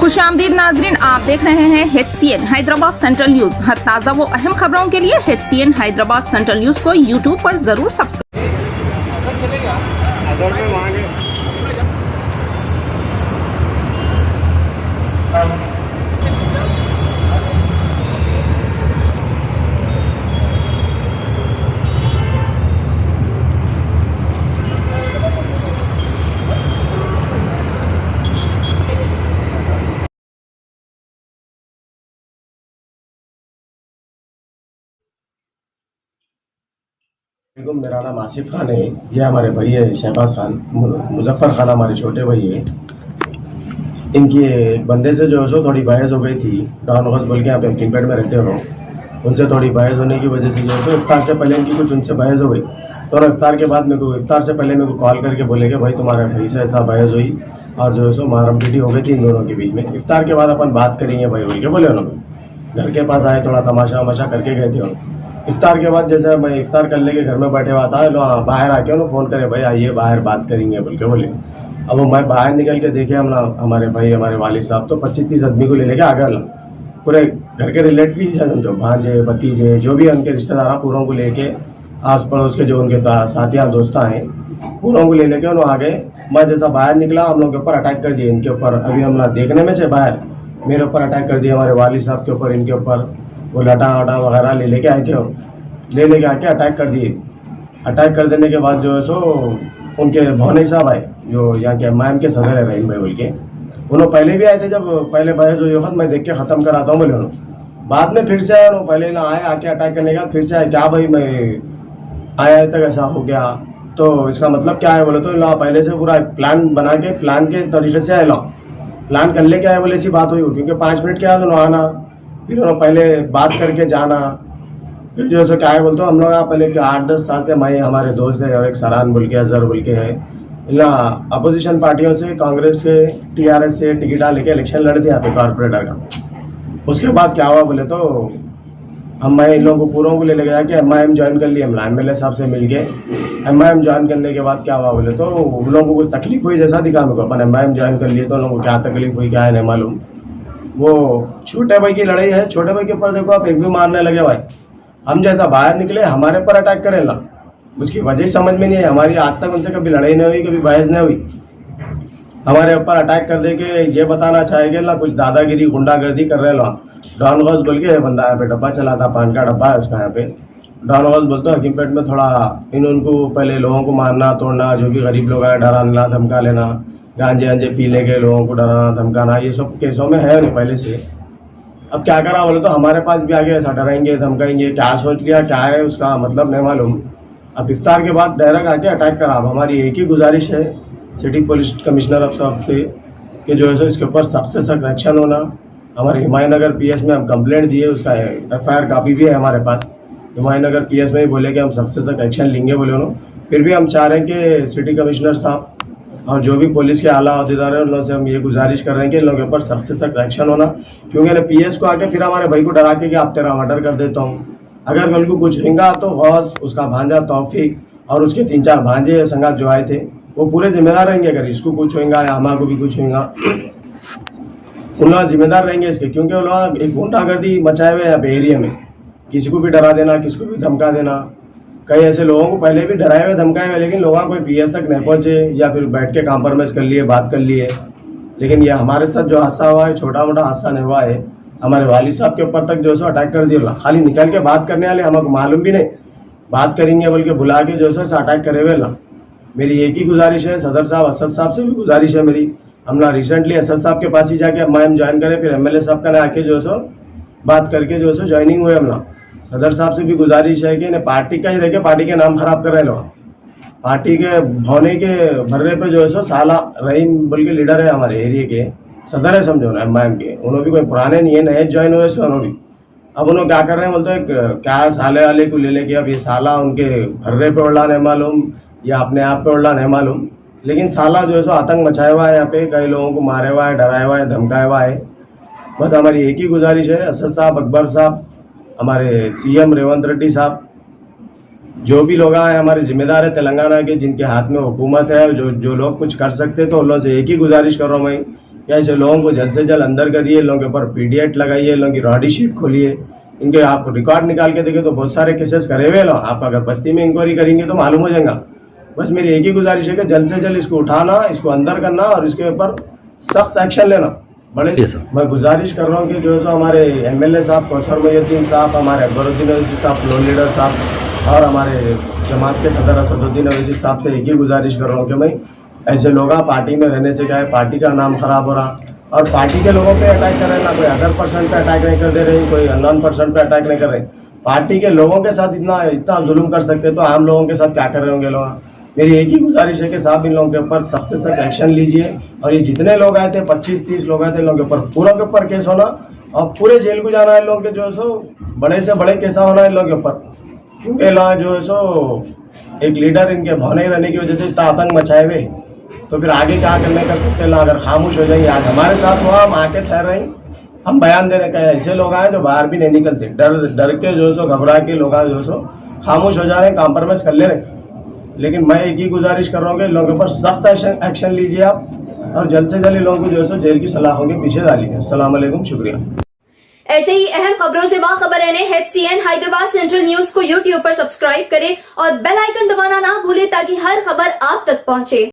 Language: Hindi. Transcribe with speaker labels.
Speaker 1: खुशामदीद नाजरीन, आप देख रहे हैं HCN हैदराबाद सेंट्रल न्यूज। हर ताज़ा व अहम खबरों के लिए HCN हैदराबाद सेंट्रल न्यूज को यूट्यूब पर जरूर सब्सक्राइब।
Speaker 2: मेरा नाम आसिफ खान है। ये हमारे भाई है शहबाज खान, मुजफ्फर खान हमारे छोटे भाई है। इनकी एक बंदे से जो है सो थोड़ी बहस हो गई थी। डॉन वक्त बोल के यहाँ पे किनपेट में रहते हो, उनसे थोड़ी बहस होने की वजह से जो है सो इफ्तार से पहले इनकी कुछ उनसे बहस हो गई। तो इफ्तार के बाद मेरे को इफ्तार से पहले मेरे को कॉल करके बोले कि भाई तुम्हारे भाई से ऐसा बहस हुई और जो है सो मारम पीटी हो गई थी इन दोनों के बीच में। इफ्तार के बाद अपन बात करेंगे भाई बोल के बोले उन्होंने। घर के पास आए, थोड़ा तमाशा वमाशा करके गए थे। इफ्तार के बाद जैसे मैं इफ्तार कर लेके घर में बैठे हुआ था, बाहर आके उन्होंने फ़ोन करे भाई आइए बाहर बात करेंगे बोल के बोले। अब वो मैं बाहर निकल के देखे हम हमारे भाई हमारे वालिद साहब तो 25-30 आदमी को ले लेके आ गए। पूरे घर के रिलेटिव ही समझो, भांजे भतीजे जो भी उनके रिश्तेदार पूरों को लेके, आस पड़ोस के जो उनके साथियाँ दोस्त हैं पूरों को ले लेके उन्होंने आ गए। मैं जैसा बाहर निकला हम लोग के ऊपर अटैक कर दिए। इनके ऊपर अभी हम देखने में चाहे बाहर मेरे ऊपर अटैक कर दिया, हमारे वालिद साहब के ऊपर, इनके ऊपर वो लटा वटा वगैरह ले लेके आए थे। ले लेके आके अटैक कर दिए। अटैक कर देने के बाद जो है सो उनके भौने साहब आए जो यहाँ के एम के सदर है रहीम भाई बोल के। उन्होंने पहले भी आए थे, जब पहले बहस हुई वक्त मैं देख के ख़त्म कराता हूँ बोले उन्होंने। बाद में फिर से आए, उन्होंने पहले ना आए आके अटैक करने के बाद फिर से आए, क्या भाई मैं आया तक ऐसा हो गया तो इसका मतलब क्या है बोले तो ला पहले से पूरा प्लान बना के प्लान के तरीके से आए, ला प्लान कर लेके आए बोले ऐसी बात हुई। क्योंकि 5 मिनट के बाद उन्होंने आना, फिर उन्होंने पहले बात करके जाना, फिर जो है क्या है बोलते हो हम लोग यहाँ पहले 8-10 साल से मैं हमारे दोस्त है और एक सरान बोल के अजहर बोल के है, अपोजिशन पार्टियों से कांग्रेस से TRS से टिकट लेके इलेक्शन लड़े थे यहाँ पे कॉर्पोरेटर का। उसके बाद क्या हुआ बोले तो मैं इन लोगों को पूरों को ले गया कि MIM ज्वाइन कर लिया। MLA साहब से मिल के MIM ज्वाइन करने के बाद क्या हुआ बोले तो उन लोगों को कुछ तकलीफ हुई जैसा दिखा मेरे को। अपन MIM ज्वाइन कर लिए तो उन लोगों को क्या तकलीफ हुई क्या है नहीं मालूम। वो छोटे भाई की लड़ाई है, छोटे भाई के ऊपर देखो आप एक भी मारने लगे भाई। हम जैसा बाहर निकले हमारे पर अटैक करे ला, उसकी वजह समझ में नहीं है। हमारी आज तक उनसे कभी लड़ाई नहीं हुई, कभी बहस नहीं हुई। हमारे ऊपर अटैक कर दे के ये बताना चाहेंगे ना कुछ दादागिरी गुंडागर्दी कर रहे लो। डॉन गौस बोल के बंदा यहाँ पे डब्बा चला था, पान का डब्बा है उसका यहाँ पे। डॉन गौस बोलते हैं हकीमपेट में थोड़ा उनको पहले लोगों को मारना तोड़ना, जो भी गरीब लोग आए डराना धमका लेना, गांजे वांजे पी लेके लोगों को डराना धमकाना, ये सब केसों में है नहीं पहले से। अब क्या करा बोले तो हमारे पास भी आगे ऐसा डराएंगे धमकाएंगे, क्या सोच लिया क्या है उसका मतलब नहीं मालूम। अब इफ्तार के बाद डायरेक्ट आके अटैक करा। अब हमारी एक ही गुजारिश है सिटी पुलिस कमिश्नर अब साहब से कि जो है सो इसके ऊपर सबसे सख्त एक्शन होना। हमारे हिमायतनगर PS में हम कंप्लेंट दिए, उसका FIR कापी भी है हमारे पास। हिमायतनगर PS में ही बोले कि हम सबसे सख्त एक्शन लेंगे बोले उन्होंने। फिर भी हम चाह रहे हैं कि सिटी कमिश्नर साहब और जो भी पुलिस के आला अहदेदार हैं उन लोगों से हम ये गुजारिश कर रहे हैं कि इन लोगों के ऊपर सबसे सख्त एक्शन होना। क्योंकि ना PS को आके फिर हमारे भाई को डरा के कि आप तेरा मर्डर कर देता हूँ। अगर कल को कुछ होगा तो गौस, उसका भांजा तौफीक और उसके 3-4 भांजे संगात जो आए थे वो पूरे जिम्मेदार रहेंगे। अगर इसको कुछ होगा या हमारे को भी कुछ होगा उन लोग जिम्मेदार रहेंगे इसके। क्योंकि वो लोग एक गुंडागर्दी मचाए हुए यहाँ पे एरिया में, किसी को भी डरा देना, किसी को भी धमका देना। कई ऐसे लोगों को पहले भी डराए हुए धमकाए हुए, लेकिन लोगों कोई PS तक नहीं पहुंचे या फिर बैठ के कॉम्प्रोमाइज़ कर लिए, बात कर लिए। लेकिन ये हमारे साथ जो हादसा हुआ है छोटा मोटा हादसा नहीं हुआ है। हमारे वालिद साहब के ऊपर तक जो है अटैक कर दिया, खाली निकल के बात करने वाले हमको मालूम भी नहीं बात करेंगे बोल के बुला के जो है अटैक करे हुए ला। मेरी एक ही गुजारिश है, सदर साहब असद साहब से भी गुजारिश है मेरी। हम ना रिसेंटली असद साहब के पास ही जाके MIM ज्वाइन करें, फिर MLA साहब का ना आके जो है बात करके जो है ज्वाइनिंग हुए। हम ना सदर साहब से भी गुजारिश है कि पार्टी का ही रह के पार्टी के नाम खराब कर रहे लोग। पार्टी के भौने के भर्रे पे जो है साला रहीम बोल के लीडर है हमारे एरिया के, सदर है समझो ना MIM के। उन्होंने भी कोई पुराने नहीं है, नए ज्वाइन हुए से उन्होंने भी। अब उन्होंने क्या कर रहे हैं बोलते हैं क्या साले वाले को ले लेके अब ये साला उनके भर्रे पे उड़ना नहीं मालूम या अपने आप पे उड़ना नहीं मालूम, लेकिन साला जो है सो आतंक मचाया हुआ है यहाँ पे, कई लोगों को मारे हुआ है, डराया हुआ है, धमकाया हुआ है। बस हमारी एक ही गुजारिश है, असद साहब, अकबर साहब, हमारे CM रेवंत रेड्डी साहब, जो भी लोग हैं हमारे जिम्मेदार है तेलंगाना के, जिनके हाथ में हुकूमत है, जो लोग कुछ कर सकते तो उन लोगों से एक ही गुजारिश कर रहा हूँ मैं कि ऐसे लोगों को जल्द से जल्द अंदर करिए, लोगों के ऊपर पीडीएट लगाइए, लोगों की रॉडी शीट खोलिए, इनके आप रिकॉर्ड निकाल के देखें तो बहुत सारे केसेस करे हुए लोग। आप अगर बस्ती में इंक्वायरी करेंगे तो मालूम हो जाएगा। बस मेरी एक ही गुजारिश है कि जल्द से जल्द इसको उठाना, इसको अंदर करना और इसके ऊपर सख्त एक्शन लेना। बड़े मैं गुजारिश कर रहा हूँ कि जो है सो हमारे एमएलए साहब कौसर मोहिउद्दीन साहब, हमारे अकबरुद्दीन अवैसी साहब, फ्लोर लीडर साहब और हमारे जमात के सदर असदुद्दीन अवैसी साहब से एक ही गुजारिश कर रहा हूँ कि भाई ऐसे लोग पार्टी में रहने से क्या है, पार्टी का नाम खराब हो रहा और पार्टी के लोगों पे अटैक कर रहे हैं ना, कोई अदर पर्सन पे अटैक नहीं कर दे रहे, कोई अननोन पर्सन पे अटैक नहीं कर रहे। पार्टी के लोगों के साथ इतना जुल्म कर सकते तो आम लोगों के साथ क्या कर रहे होंगे लोग। मेरी एक ही गुजारिश है कि साहब इन लोगों के ऊपर सख्त से सख्त एक्शन लीजिए और ये जितने लोग आए थे 25-30 लोग आए थे, इन लोगों के ऊपर पूरा के ऊपर केस होना और पूरे जेल को जाना है। इन लोगों के जो है सो बड़े से बड़े केस होना है इन लोगों के ऊपर, क्योंकि लोग जो है सो एक लीडर इनके भौने रहने की वजह से इतना आतंक मचाए हुए, तो फिर आगे क्या करने कर सकते हैं। अगर खामोश हो जाएंगे, आज हमारे साथ हुआ, हम आके ठहर रहे हैं, हम बयान दे रहे हैं। ऐसे लोग आए जो बाहर भी नहीं निकलते, डर के जो है सो घबरा के लोग जो है सो खामोश हो जा रहे हैं, कॉम्प्रोमाइज कर ले रहे हैं। लेकिन मैं एक ही गुजारिश कर रहा हूँ कि लोगों के ऊपर सख्त एक्शन लीजिए आप और जल्द से जल्द लोगों को जो है सो जेल की सलाहों के पीछे डालिए। अस्सलाम वालेकुम, शुक्रिया।
Speaker 3: ऐसे ही अहम खबरों से बाखबर रहने HCN हैदराबाद सेंट्रल न्यूज को YouTube पर सब्सक्राइब करें और बेल आइकन दबाना ना भूलें ताकि हर खबर आप तक पहुंचे।